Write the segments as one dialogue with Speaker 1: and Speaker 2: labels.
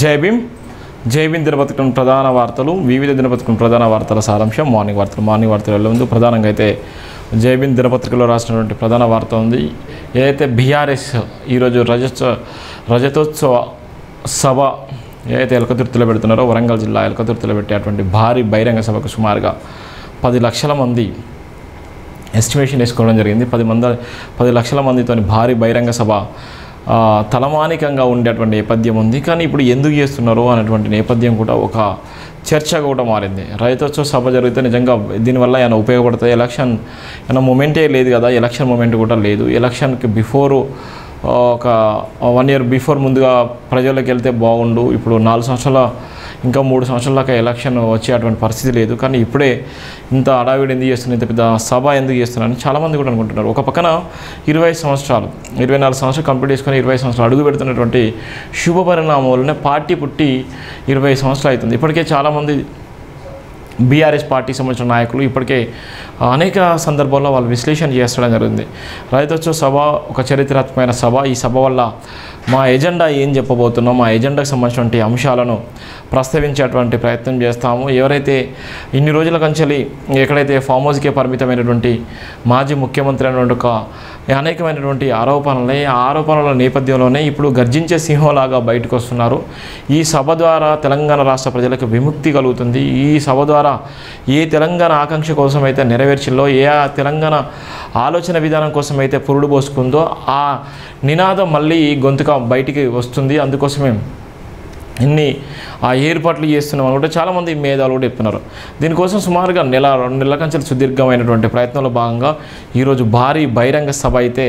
Speaker 1: జై భీమ్ దినపత్రికం ప్రధాన వార్తలు వివిధ దినపత్రికం ప్రధాన వార్తల సారాంశం మార్నింగ్ వార్తల ముందు ప్రధానంగా అయితే జై భీమ్ దినపత్రికలో రాసినటువంటి ప్రధాన వార్త ఉంది. ఏదైతే బీఆర్ఎస్ ఈరోజు రజతోత్సవ సభ ఏదైతే ఎలకతుర్తిలో పెడుతున్నారో వరంగల్ జిల్లా ఎలకతుర్తిలో పెట్టేటువంటి భారీ బహిరంగ సభకు సుమారుగా 10 లక్షల మంది ఎస్టిమేషన్ వేసుకోవడం జరిగింది. 10 లక్షల మందితో భారీ బహిరంగ సభ తలమానికంగా ఉండేటువంటి నేపథ్యం ఉంది. కానీ ఇప్పుడు ఎందుకు చేస్తున్నారు అనేటువంటి నేపథ్యం కూడా ఒక చర్చగా కూడా మారింది. రైతోత్సవ సభ జరిగితే నిజంగా దీనివల్ల ఏమైనా ఉపయోగపడుతుంది? ఎలక్షన్ ఏమైనా మూమెంటే లేదు కదా, ఎలక్షన్ మూమెంట్ కూడా లేదు. ఎలక్షన్కి బిఫోరు ఒక 1 year బిఫోర్ ముందుగా ప్రజల్లోకి వెళ్తే బాగుండు. ఇప్పుడు 4 సంవత్సరాల ఇంకా 3 సంవత్సరాల దాకా ఎలక్షన్ వచ్చేటువంటి పరిస్థితి లేదు. కానీ ఇప్పుడే ఇంత అడావిడి ఎందుకు చేస్తున్నారు, ఇంత పెద్ద సభ ఎందుకు చేస్తున్నారని చాలామంది కూడా అనుకుంటున్నారు. ఒక పక్కన 24 సంవత్సరాలు కంప్లీట్ చేసుకొని 20 సంవత్సరాలు అడుగు పెడుతున్నటువంటి శుభ పరిణామం వల్లనే పార్టీ పుట్టి 20 సంవత్సరాలు అవుతుంది. ఇప్పటికే చాలామంది బీఆర్ఎస్ పార్టీకి సంబంధించిన నాయకులు ఇప్పటికే అనేక సందర్భాల్లో వాళ్ళు విశ్లేషణ చేస్తడం జరిగింది. రైతోత్సవ సభ ఒక చరిత్రాత్మకమైన సభ. ఈ సభ వల్ల మా ఎజెండా ఏం చెప్పబోతున్నాం, మా ఎజెండాకు సంబంధించినటువంటి అంశాలను ప్రస్తావించేటువంటి ప్రయత్నం చేస్తాము. ఎవరైతే ఇన్ని రోజుల కంచెలి ఎక్కడైతే ఫామ్ హౌస్కే పరిమితమైనటువంటి మాజీ ముఖ్యమంత్రి అయినటువంటి ఒక అనేకమైనటువంటి ఆరోపణలే, ఆ ఆరోపణల నేపథ్యంలోనే ఇప్పుడు గర్జించే సింహంలాగా బయటకు వస్తున్నారు. ఈ సభ ద్వారా తెలంగాణ రాష్ట్ర ప్రజలకు విముక్తి కలుగుతుంది. ఈ సభ ద్వారా ఏ తెలంగాణ ఆకాంక్ష కోసం అయితే నెరవేర్చిందో, ఏ తెలంగాణ ఆలోచన విధానం కోసం అయితే పురుడు పోసుకుందో ఆ నినాదం మళ్ళీ గొంతుక బయటికి వస్తుంది. అందుకోసమే ఇన్ని ఆ ఏర్పాట్లు చేస్తున్నాం అనుకుంటే చాలామంది మేధావులు కూడా చెప్తున్నారు. దీనికోసం సుమారుగా 1-2 నెలల కంచెలు సుదీర్ఘమైనటువంటి ప్రయత్నంలో భాగంగా ఈరోజు భారీ బహిరంగ సభ అయితే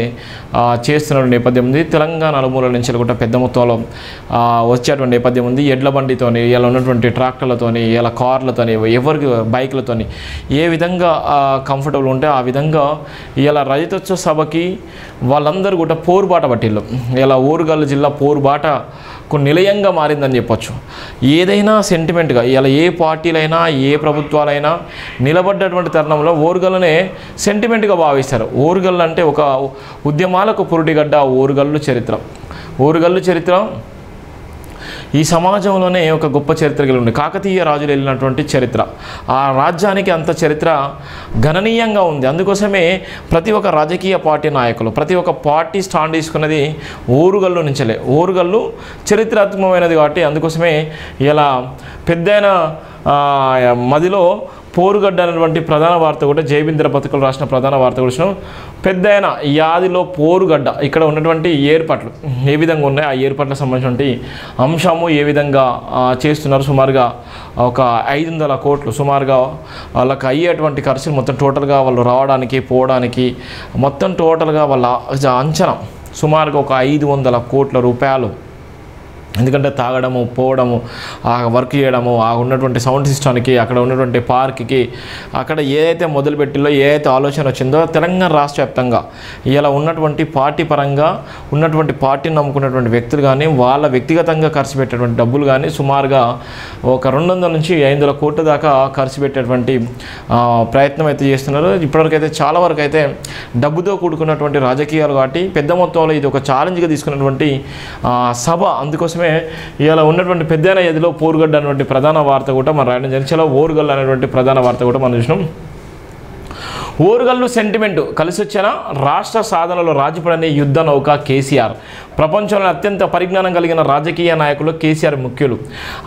Speaker 1: చేస్తున్న నేపథ్యం ఉంది. తెలంగాణ నలుమూలల నుంచి కూడా పెద్ద మొత్తంలో వచ్చేటువంటి నేపథ్యం ఉంది. ఎడ్ల బండితోని, ఇలా ఉన్నటువంటి ట్రాక్టర్లతోని, ఇలా కార్లతోని, ఎవరికి బైక్లతోని ఏ విధంగా కంఫర్టబుల్ ఉంటే ఆ విధంగా ఇలా రైతోత్సవ సభకి వాళ్ళందరూ కూడా పోరుబాట పట్టిళ్ళు. ఇలా ఓరుగల్లు జిల్లా పోరుబాట నిలయంగా మారిందని చెప్పొచ్చు. ఏదైనా సెంటిమెంట్గా ఇలా ఏ పార్టీలైనా ఏ ప్రభుత్వాలైనా నిలబడ్డటువంటి తరుణంలో ఓరుగల్లునే సెంటిమెంట్గా భావిస్తారు. ఓరుగల్లు అంటే ఒక ఉద్యమాలకు పురుటిగడ్డ. ఓరుగల్లు చరిత్ర ఈ సమాజంలోనే ఒక గొప్ప చరిత్ర కలిగి ఉంది. కాకతీయ రాజులు వెళ్ళినటువంటి చరిత్ర, ఆ రాజ్యానికి అంత చరిత్ర గణనీయంగా ఉంది. అందుకోసమే ప్రతి ఒక్క రాజకీయ పార్టీ నాయకులు, ప్రతి ఒక్క పార్టీ స్టాండ్ తీసుకున్నది ఓరుగల్లు నుంచలే. ఓరుగల్లు చరిత్రాత్మకమైనది కాబట్టి అందుకోసమే ఇలా పెద్దయిన మదిలో పోరుగడ్డ అనేటువంటి ప్రధాన వార్త కూడా జై భీమ్ దినపత్రికలు రాసిన ప్రధాన వార్త కూడా పెద్దయిన యాదిలో పోరుగడ్డ. ఇక్కడ ఉన్నటువంటి ఏర్పాట్లు ఏ విధంగా ఉన్నాయి, ఆ ఏర్పాట్లకు సంబంధించినటువంటి అంశము ఏ విధంగా చేస్తున్నారు. సుమారుగా ఒక 500 కోట్లు సుమారుగా వాళ్ళకి అయ్యేటువంటి ఖర్చులు మొత్తం టోటల్గా వాళ్ళు రావడానికి పోవడానికి మొత్తం టోటల్గా వాళ్ళ అంచనా సుమారుగా ఒక 500 కోట్ల రూపాయలు. ఎందుకంటే తాగడము, పోవడము, ఆ వర్క్ చేయడము, ఆ ఉన్నటువంటి సౌండ్ సిస్టానికి, అక్కడ ఉన్నటువంటి పార్క్కి, అక్కడ ఏదైతే మొదలుపెట్టిలో ఏదైతే ఆలోచన వచ్చిందో తెలంగాణ రాష్ట్ర వ్యాప్తంగా ఇలా ఉన్నటువంటి పార్టీ పరంగా ఉన్నటువంటి పార్టీని నమ్ముకున్నటువంటి వ్యక్తులు కానీ వాళ్ళ వ్యక్తిగతంగా ఖర్చు పెట్టేటువంటి డబ్బులు కానీ సుమారుగా ఒక 200 నుంచి 500 కోట్ల దాకా ఖర్చు పెట్టేటువంటి ప్రయత్నం అయితే చేస్తున్నారు. ఇప్పటివరకైతే చాలా వరకు అయితే డబ్బుతో కూడుకున్నటువంటి రాజకీయాలు కాబట్టి పెద్ద మొత్తంలో ఇది ఒక ఛాలెంజ్గా తీసుకున్నటువంటి సభ. అందుకోసమే ఇలా ఉన్నటువంటి పెద్దైన ఎదిలో పోరుగడ్డ అనేటువంటి ప్రధాన వార్త కూడా మనం రాయడం జరిగింది. చాలా ఓరుగల్లు అనేటువంటి ప్రధాన వార్త కూడా మనం చూసినాం. ఓరుగల్లు సెంటిమెంట్ కలిసి వచ్చిన రాష్ట్ర సాధనలో రాజీపడని యుద్ధ నౌక కేసీఆర్. ప్రపంచంలో అత్యంత పరిజ్ఞానం కలిగిన రాజకీయ నాయకులు కేసీఆర్ ముఖ్యులు.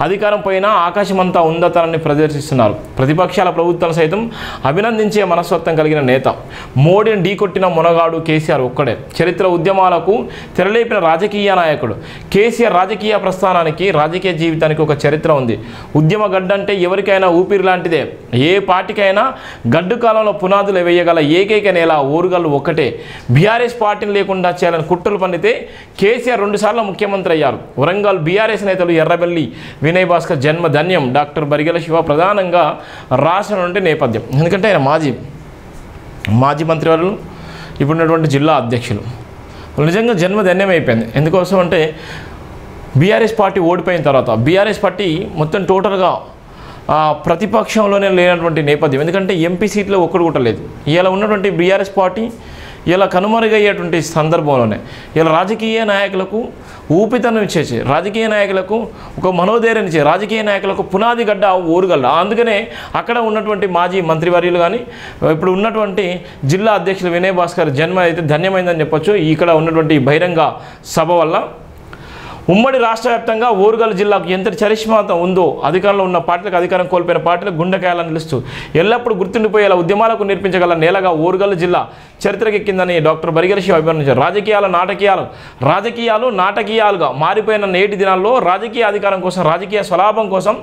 Speaker 1: అధికారం పైన ఆకాశమంతా ఉందతనాన్ని ప్రదర్శిస్తున్నారు. ప్రతిపక్షాల ప్రభుత్వాలు సైతం అభినందించే మనస్తత్వం కలిగిన నేత. మోడీని ఢీకొట్టిన మొనగాడు కేసీఆర్ ఒక్కడే. చరిత్ర ఉద్యమాలకు తెరలేపిన రాజకీయ నాయకుడు కేసీఆర్. రాజకీయ ప్రస్థానానికి, రాజకీయ జీవితానికి ఒక చరిత్ర ఉంది. ఉద్యమ గడ్డంటే ఎవరికైనా ఊపిరి లాంటిదే. ఏ పార్టీకైనా గడ్డు కాలంలో పునాదులు వేయగల ఏకైక నేల ఓరుగల్లు ఒక్కటే. బీఆర్ఎస్ పార్టీని లేకుండా చేయాలని కుట్రలు పండితే కేసీఆర్ 2 సార్లు ముఖ్యమంత్రి అయ్యారు. వరంగల్ బీఆర్ఎస్ నేతలు ఎర్రబెల్లి వినయ్ భాస్కర్ జన్మ ధన్యం. డాక్టర్ బరిగెల శివ ప్రధానంగా రాసినటువంటి నేపథ్యం. ఎందుకంటే ఆయన మాజీ మంత్రివర్యులు, ఇప్పుడున్నటువంటి జిల్లా అధ్యక్షులు. నిజంగా జన్మ ధన్యం అయిపోయింది. ఎందుకోసం అంటే బీఆర్ఎస్ పార్టీ ఓడిపోయిన తర్వాత బీఆర్ఎస్ పార్టీ మొత్తం టోటల్గా ప్రతిపక్షంలోనే లేనటువంటి నేపథ్యం. ఎందుకంటే ఎంపీ సీట్లో ఒక్కడు కూడా లేదు. ఇలా ఉన్నటువంటి బీఆర్ఎస్ పార్టీ ఇలా కనుమరుగయ్యేటువంటి సందర్భంలోనే ఇలా రాజకీయ నాయకులకు ఊపితనం ఇచ్చేసి, రాజకీయ నాయకులకు ఒక మనోధైర్యం ఇచ్చే, రాజకీయ నాయకులకు పునాది గడ్డ ఓరుగడ్డ. అందుకనే అక్కడ ఉన్నటువంటి మాజీ మంత్రివర్యులు కానీ ఇప్పుడు ఉన్నటువంటి జిల్లా అధ్యక్షులు వినయ్ భాస్కర్ జన్మ అయితే ధన్యమైందని చెప్పొచ్చు. ఇక్కడ ఉన్నటువంటి బహిరంగ సభ వల్ల ఉమ్మడి రాష్ట్ర వ్యాప్తంగా ఓరుగల్ జిల్లాకు ఎంతటి చరిష్మా ఉందో అధికారంలో ఉన్న పార్టీలకు, అధికారం కోల్పోయిన పార్టీలకు గుండెకాయాలను నిలుస్తూ ఎల్లప్పుడూ గుర్తుండిపోయేలా ఉద్యమాలకు నేర్పించగల నేలగా ఓరుగల్ జిల్లా చరిత్రకెక్కిందని డాక్టర్ బరిగెల శివ అభివర్ణించారు. రాజకీయాలు నాటకీయాలుగా మారిపోయిన నేటి దినాల్లో రాజకీయ అధికారం కోసం, రాజకీయ స్వలాభం కోసం,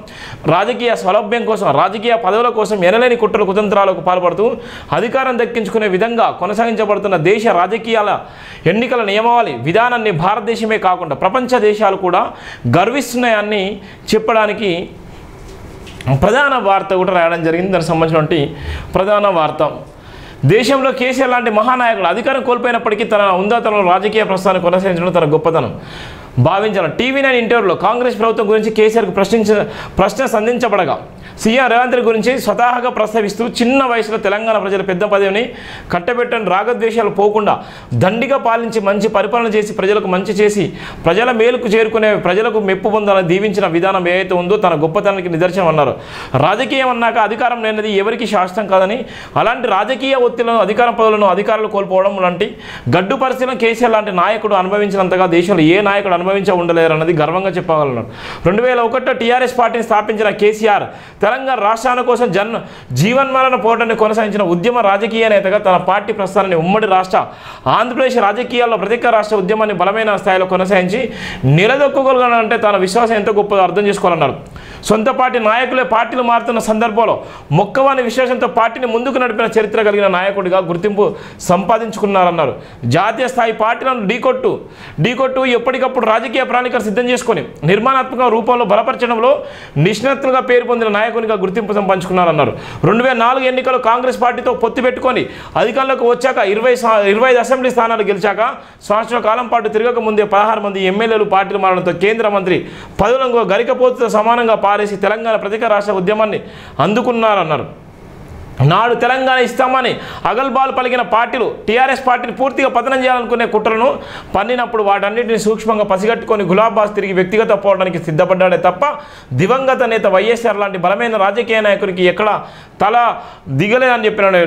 Speaker 1: రాజకీయ సౌలభ్యం కోసం, రాజకీయ పదవుల కోసం ఎనలేని కుట్రలు కుతంత్రాలకు పాల్పడుతూ అధికారం దక్కించుకునే విధంగా కొనసాగించబడుతున్న దేశ రాజకీయాల ఎన్నికల నియమావళి విధానాన్ని భారతదేశమే కాకుండా ప్రపంచ దేశాలు కూడా గర్విస్తున్నాయని చెప్పడానికి ప్రధాన వార్త కూడా రాయడం జరిగింది. దానికి సంబంధించినటువంటి ప్రధాన వార్త, దేశంలో కేసీఆర్ లాంటి మహానాయకుడు అధికారం కోల్పోయినప్పటికీ తన ఉందాతనంలో రాజకీయ ప్రస్థానాన్ని కొనసాగించడం తన గొప్పతనం భావించాలి. టీవీ9 ఇంటర్వ్యూలో కాంగ్రెస్ ప్రభుత్వం గురించి కేసీఆర్కు ప్రశ్న సంధించబడగా సీఎం రేవంత్ రెడ్డి గురించి స్వతహాగా ప్రస్తావిస్తూ చిన్న వయసులో తెలంగాణ ప్రజల పెద్ద పదవిని కట్టబెట్టని రాగద్వేషాలు పోకుండా దండిగా పాలించి మంచి పరిపాలన చేసి ప్రజలకు మంచి చేసి ప్రజల మేలుకు చేరుకునే, ప్రజలకు మెప్పు పొందాలని దీవించిన విధానం ఏదైతే ఉందో తన గొప్పతనానికి నిదర్శనం అన్నారు. రాజకీయం అన్నాక అధికారం లేనిది ఎవరికి శాశ్వతం కాదని, అలాంటి రాజకీయ ఒత్తిళ్లను, అధికార పదవులను అధికారులు కోల్పోవడం లాంటి గడ్డు పరిస్థితులను కేసీఆర్ లాంటి నాయకుడు అనుభవించినంతగా దేశంలో ఏ నాయకుడు అనుభవించ ఉండలేరన్నది గర్వంగా చెప్పగలరు. 2001లో టీఆర్ఎస్ పార్టీని స్థాపించిన కేసీఆర్ తెలంగాణ రాష్ట్రాల కోసం జీవన్మరణ పోరాటాన్ని కొనసాగించిన ఉద్యమ రాజకీయ నేతగా తన పార్టీ ప్రస్థానాన్ని ఉమ్మడి రాష్ట్ర ఆంధ్రప్రదేశ్ రాజకీయాల్లో ప్రత్యేక రాష్ట్ర ఉద్యమాన్ని బలమైన స్థాయిలో కొనసాగించి నిలదొక్కగలగాలంటే తన విశ్వాసం ఎంతో గొప్పదో అర్థం చేసుకోవాలన్నారు. సొంత పార్టీ నాయకులే పార్టీలు మారుతున్న సందర్భంలో మొక్కవాని విశ్వాసంతో పార్టీని ముందుకు నడిపిన చరిత్ర కలిగిన నాయకుడిగా గుర్తింపు సంపాదించుకున్నారన్నారు. జాతీయ స్థాయి పార్టీలను ఢీకొట్టు ఎప్పటికప్పుడు రాజకీయ ప్రణాళికలు సిద్ధం చేసుకొని నిర్మాణాత్మక రూపంలో బలపరచడంలో నిష్ణాతులుగా పేరు పొందిన నాయకునిగా గుర్తింపు సంపాదించుకున్నారన్నారు. 2004 ఎన్నికల్లో కాంగ్రెస్ పార్టీతో పొత్తు పెట్టుకొని అధికారంలోకి వచ్చాక 25 అసెంబ్లీ స్థానాలు గెలిచాక సంవత్సరాల కాలం పాటు తిరగక ముందే 16 మంది ఎమ్మెల్యేలు పార్టీలు మారడంతో కేంద్ర మంత్రి పదవులను గరికపోతుతో సమానంగా పారేసి తెలంగాణ ప్రత్యేక రాష్ట్ర ఉద్యమాన్ని అందుకున్నారన్నారు. నాడు తెలంగాణ ఇస్తామని అగల్బాల్ పలికిన పార్టీలు టీఆర్ఎస్ పార్టీని పూర్తిగా పతనం చేయాలనుకునే కుట్రను పన్నినప్పుడు వాటన్నిటిని సూక్ష్మంగా పసిగట్టుకొని గులాబాస్ తిరిగి వ్యక్తిగత పోవడానికి సిద్ధపడ్డాడే తప్ప దివంగత నేత వైఎస్ఆర్ లాంటి బలమైన రాజకీయ నాయకుడికి ఎక్కడ తల దిగలేదని చెప్పిన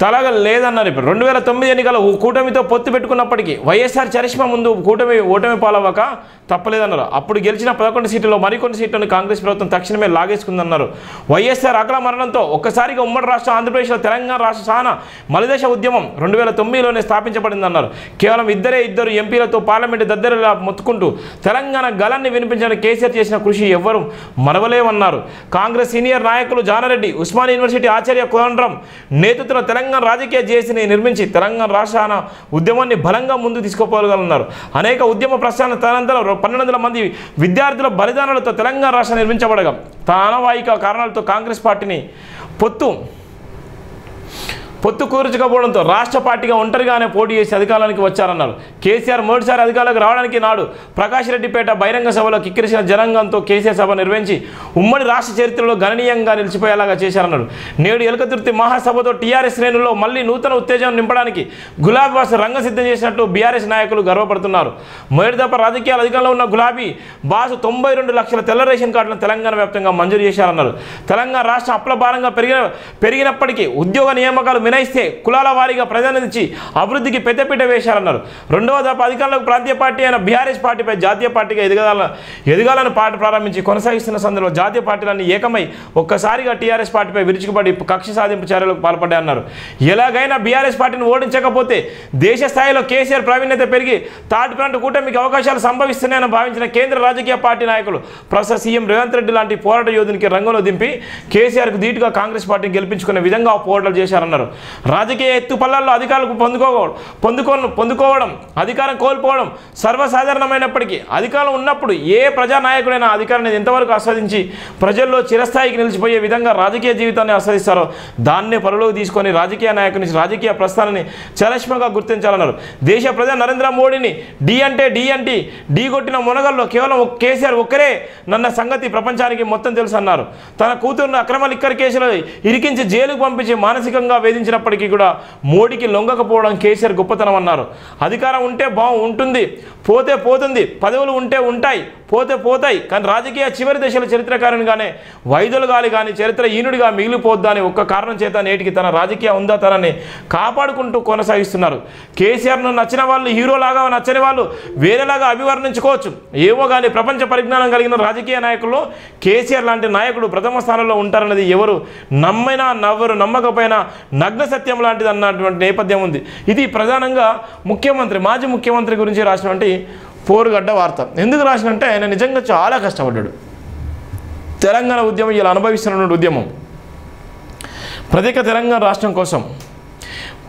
Speaker 1: తలగా లేదన్నారు. ఇప్పుడు 2009 ఎన్నికల కూటమితో పొత్తు పెట్టుకున్నప్పటికీ వైఎస్ఆర్ చరిష్మా ముందు ఓటమి పాలవ్వక తప్పలేదన్నారు. అప్పుడు గెలిచిన 11 సీట్లలో మరికొన్ని సీట్లను కాంగ్రెస్ ప్రభుత్వం తక్షణమే లాగేసుకుందన్నారు. వైఎస్ఆర్ అకాల మరణంతో ఒక్కసారిగా ఉమ్మడి రాష్ట్ర ఆంధ్రప్రదేశ్లో తెలంగాణ రాష్ట్ర సాన మలిదశ ఉద్యమం 2009లోనే స్థాపించబడిందన్నారు. కేవలం ఇద్దరు ఎంపీలతో పార్లమెంటు దద్దరిలా మొత్తుకుంటూ తెలంగాణ గలాన్ని వినిపించడానికి కేసీఆర్ చేసిన కృషి ఎవ్వరూ మరవలేమన్నారు. కాంగ్రెస్ సీనియర్ నాయకులు జానారెడ్డి, ఉస్మానియా యూనివర్సిటీ ఆచార్య కోదండరాం నేతృత్వంలో తెలంగాణ రాజకీయ జేఏసీని నిర్మించి తెలంగాణ రాష్ట్రాన ఉద్యమాన్ని బలంగా ముందుకు తీసుకుపోగలన్నారు. అనేక ఉద్యమ ప్రస్థాన తదనంతరం 1200 మంది విద్యార్థుల బలిదానాలతో తెలంగాణ రాష్ట్రం నిర్మించబడగా తన అనవాయిక కారణాలతో కాంగ్రెస్ పార్టీని పొత్తు కూర్చకపోవడంతో రాష్ట్ర పార్టీగా ఒంటరిగానే పోటీ చేసి అధికారానికి వచ్చారన్నారు. కేసీఆర్ మొదటిసారి అధికారంలోకి రావడానికి నాడు ప్రకాష్ రెడ్డిపేట బహిరంగ సభలో కిక్కిరిసిన జనాంగంతో కేసీఆర్ సభ నిర్వహించి ఉమ్మడి రాష్ట్ర చరిత్రలో గణనీయంగా నిలిచిపోయేలాగా చేశారన్నారు. నేడు ఎలకతుర్తి మహాసభతో టీఆర్ఎస్ శ్రేణుల్లో మళ్లీ నూతన ఉత్తేజం నింపడానికి గులాబీ బాస్ రంగం సిద్ధం చేసినట్టు బీఆర్ఎస్ నాయకులు గర్వపడుతున్నారు. మొదటి దఫా రాజకీయాల అధికారంలో ఉన్న గులాబీ బాసు 92 లక్షల తెల్ల రేషన్ కార్డులను తెలంగాణ వ్యాప్తంగా మంజూరు చేశారన్నారు. తెలంగాణ రాష్ట్ర అప్పుల భారంగా పెరిగినప్పటికీ ఉద్యోగ నియామకాలు మినహాయిస్తే కులాల వారీగా ప్రాధాన్యత అభివృద్ధికి పెద్దపీట వేశారన్నారు. రెండవ దఫా అధికారంలోకి ప్రాంతీయ పార్టీ అయిన బీఆర్ఎస్ పార్టీపై జాతీయ పార్టీగా ఎదగాలని పార్టీ ప్రారంభించి కొనసాగిస్తున్న సందర్భంలో జాతీయ పార్టీలన్నీ ఏకమై ఒక్కసారిగా టీఆర్ఎస్ పార్టీపై విరుచుకుపడి కక్ష సాధింపు చర్యలకు పాల్పడ్డాయన్నారు. ఎలాగైనా బీఆర్ఎస్ పార్టీని ఓడించకపోతే దేశ స్థాయిలో కేసీఆర్ ప్రావీణ్యత పెరిగి థర్డ్ ఫ్రంట్ కూటమికి అవకాశాలు సంభవిస్తున్నాయని భావించిన కేంద్ర రాజకీయ పార్టీ నాయకులు ప్రస్తుత సీఎం రేవంత్ రెడ్డి లాంటి పోరాట యోధునికి రంగంలో దింపి కేసీఆర్కు ధీటుగా కాంగ్రెస్ పార్టీని గెలిపించుకునే విధంగా పోరాటాలు చేశారన్నారు. రాజకీయ ఎత్తుపల్లాల్లో అధికారులకు పొందుకోవడం, అధికారం కోల్పోవడం సర్వసాధారణమైనప్పటికీ అధికారం ఉన్నప్పుడు ఏ ప్రజానాయకుడైనా అధికారాన్ని ఎంతవరకు ఆస్వాదించి ప్రజల్లో చిరస్థాయికి నిలిచిపోయే విధంగా రాజకీయ జీవితాన్ని ఆస్వాదిస్తారో దాన్నే పరులోకి తీసుకొని రాజకీయ నాయకుని రాజకీయ ప్రస్థానాన్ని చరిష్మాగా గుర్తించాలన్నారు. దేశ ప్రజలు నరేంద్ర మోడీని ఢీ కొట్టిన మునగల్లో కేవలం కేసీఆర్ ఒక్కరే నన్న సంగతి ప్రపంచానికి మొత్తం తెలుసు అన్నారు. తన కూతురును అక్రమ లిక్కర్ కేసులో ఇరికించి జైలుకు పంపించి మానసికంగా వేధించిన ప్రయత్నించినప్పటికీ కూడా మోడీకి లొంగకపోవడం కేసీఆర్ గొప్పతనం అన్నారు. అధికారం ఉంటే ఉంటుంది, పోతే పోతుంది, పదవులు ఉంటే ఉంటాయి, పోతే పోతాయి, కానీ రాజకీయ చివరి దశల చరిత్రకారునిగానే వైదొలగాలి కానీ చరిత్ర ఈనుడిగా మిగిలిపోద్దా అని ఒక్క కారణం చేత నేటికి తన రాజకీయ ఉందాతనాన్ని కాపాడుకుంటూ కొనసాగిస్తున్నారు. కేసీఆర్ను నచ్చిన వాళ్ళు హీరోలాగా, నచ్చని వాళ్ళు వేరేలాగా అభివర్ణించుకోవచ్చు ఏమో కానీ ప్రపంచ పరిజ్ఞానం కలిగిన రాజకీయ నాయకుల్లో కేసీఆర్ లాంటి నాయకుడు ప్రథమ స్థానంలో ఉంటారన్నది ఎవరు నమ్మైనా నవ్వరు నమ్మకపోయినా నగ్న సత్యం లాంటిది అన్నటువంటి నేపథ్యం ఉంది. ఇది ప్రధానంగా మాజీ ముఖ్యమంత్రి గురించి రాసినటువంటి పోరుగడ్డ వార్త. ఎందుకు రాసినంటే ఆయన నిజంగా చాలా కష్టపడ్డాడు. తెలంగాణ ఉద్యమం ఇలా అనుభవిస్తున్నటువంటి ఉద్యమం ప్రత్యేక తెలంగాణ రాష్ట్రం కోసం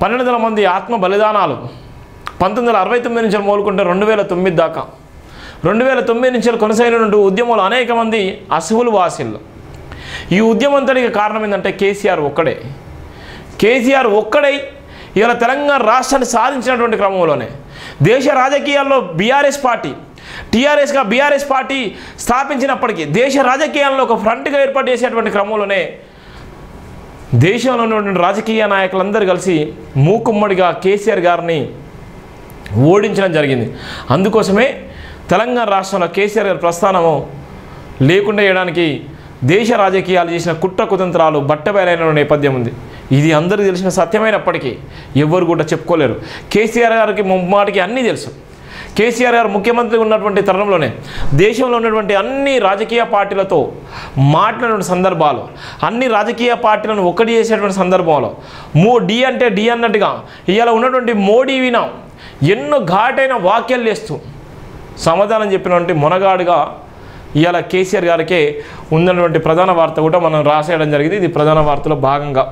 Speaker 1: 12,000 మంది ఆత్మ బలిదానాలు 1969 నుంచి మొదలుకుంటే 2009 దాకా 2009 నుంచి కొనసాగినటువంటి ఉద్యమంలో అనేక మంది అసువులు వాసిళ్ళు. ఈ ఉద్యమం అంతటికి కారణం ఏంటంటే కేసీఆర్ ఒక్కడై ఇలా తెలంగాణ రాష్ట్రాన్ని సాధించినటువంటి క్రమంలోనే దేశ రాజకీయాల్లో బీఆర్ఎస్ పార్టీ బీఆర్ఎస్ పార్టీ స్థాపించినప్పటికీ దేశ రాజకీయాల్లో ఒక ఫ్రంట్గా ఏర్పాటు చేసేటువంటి క్రమంలోనే దేశంలో ఉన్నటువంటి రాజకీయ నాయకులందరూ కలిసి మూకుమ్మడిగా కేసీఆర్ గారిని ఓడించడం జరిగింది. అందుకోసమే తెలంగాణ రాష్ట్రంలో కేసీఆర్ గారి ప్రస్థానము లేకుండా చేయడానికి దేశ రాజకీయాలు చేసిన కుట్ర కుతంత్రాలు బట్టబయలైన నేపథ్యం ఉంది. ఇది అందరికీ తెలిసిన సత్యమైనప్పటికీ ఎవరు కూడా చెప్పుకోలేరు. కేసీఆర్ గారికి ముమ్మాటికి అన్నీ తెలుసు. కేసీఆర్ గారు ముఖ్యమంత్రి ఉన్నటువంటి తరుణంలోనే దేశంలో ఉన్నటువంటి అన్ని రాజకీయ పార్టీలతో మాట్లాడిన సందర్భాలు, అన్ని రాజకీయ పార్టీలను ఒకటి చేసేటువంటి సందర్భంలో డి అంటే డి అన్నట్టుగా ఇవాళ ఉన్నటువంటి మోడీ విన ఎన్నో ఘాటైన వ్యాఖ్యలు చేస్తూ సమాధానం చెప్పినటువంటి మొనగాడుగా ఇవాళ కేసీఆర్ గారికే ఉన్నటువంటి ప్రధాన వార్త కూడా మనం రాసేయడం జరిగింది. ఇది ప్రధాన వార్తలో భాగంగా